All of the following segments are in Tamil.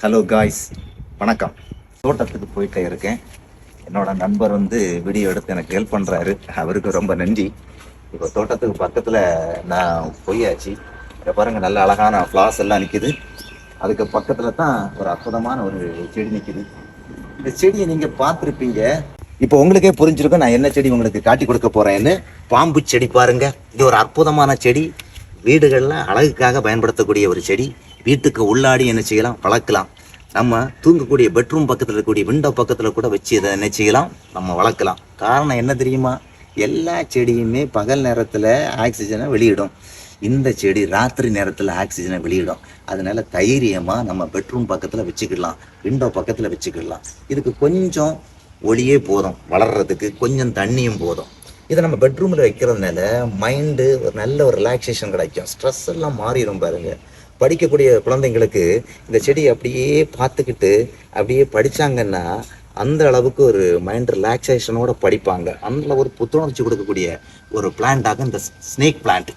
ஹலோ காய்ஸ், வணக்கம். தோட்டத்துக்கு போயிட்டே இருக்கேன். என்னோட நண்பர் வீடியோ எடுத்து எனக்கு ஹெல்ப் பண்ணுறாரு. அவருக்கு ரொம்ப நன்றி. இப்போ தோட்டத்துக்கு பக்கத்தில் நான் போயாச்சு. இங்கே பாருங்கள், நல்ல அழகான ஃப்ளார்ஸ் எல்லாம் நிற்கிது. அதுக்கு பக்கத்தில் தான் ஒரு அற்புதமான ஒரு செடி நிற்கிது. இந்த செடியை நீங்கள் பார்த்துருப்பீங்க. இப்போ உங்களுக்கே புரிஞ்சிருக்கும் நான் என்ன செடி உங்களுக்கு காட்டி கொடுக்க போகிறேன்னு. பாம்பு செடி பாருங்க. இது ஒரு அற்புதமான செடி. வீடுகளில் அழகுக்காக பயன்படுத்தக்கூடிய ஒரு செடி. வீட்டுக்கு உள்ளாடி என்ன செய்யலாம், வளர்க்கலாம். நம்ம தூங்கக்கூடிய பெட்ரூம் பக்கத்தில் இருக்கக்கூடிய விண்டோ பக்கத்தில் கூட வச்சு இதை என்ன செய்யலாம், நம்ம வளர்க்கலாம். காரணம் என்ன தெரியுமா? எல்லா செடியுமே பகல் நேரத்தில் ஆக்சிஜனை வெளியிடும். இந்த செடி ராத்திரி நேரத்தில் ஆக்சிஜனை வெளியிடும். அதனால தைரியமாக நம்ம பெட்ரூம் பக்கத்தில் வச்சுக்கிடலாம், விண்டோ பக்கத்தில் வச்சுக்கிடலாம். இதுக்கு கொஞ்சம் ஒளியே போதும், வளர்கிறதுக்கு கொஞ்சம் தண்ணியும் போதும். இதை நம்ம பெட்ரூமில் வைக்கிறதுனால மைண்டு ஒரு நல்ல ஒரு ரிலாக்ஸேஷன் கிடைக்கும். ஸ்ட்ரெஸ் எல்லாம் மாறிடும் பாருங்க. படிக்கக்கூடிய குழந்தைங்களுக்கு இந்த செடியை அப்படியே பார்த்துக்கிட்டு அப்படியே படித்தாங்கன்னா அந்த அளவுக்கு ஒரு மைண்ட் ரிலாக்ஸேஷனோட படிப்பாங்க. அந்த ஒரு புத்துணர்ச்சி கொடுக்கக்கூடிய ஒரு பிளான்ட்டாக இந்த ஸ்னேக் பிளான்ட்.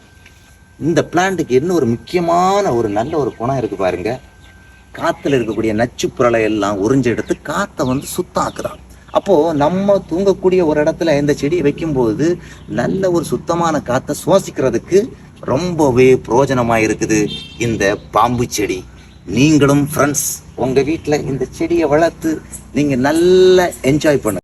இந்த பிளான்ட்டுக்கு என்ன ஒரு முக்கியமான ஒரு நல்ல ஒரு குணம் இருக்குது பாருங்க. காற்றுல இருக்கக்கூடிய நச்சு பொருளை எல்லாம் உறிஞ்செடுத்து காற்றை சுத்தாக்குறான். அப்போது நம்ம தூங்கக்கூடிய ஒரு இடத்துல இந்த செடியை வைக்கும்போது நல்ல ஒரு சுத்தமான காற்றை சுவாசிக்கிறதுக்கு ரொம்பவே பிரயோஜனமாக இருக்குது இந்த பாம்பு செடி. நீங்களும் ஃப்ரெண்ட்ஸ் உங்கள் வீட்டில் இந்த செடியை வளர்த்து நீங்கள் நல்லா என்ஜாய் பண்ணுங்க.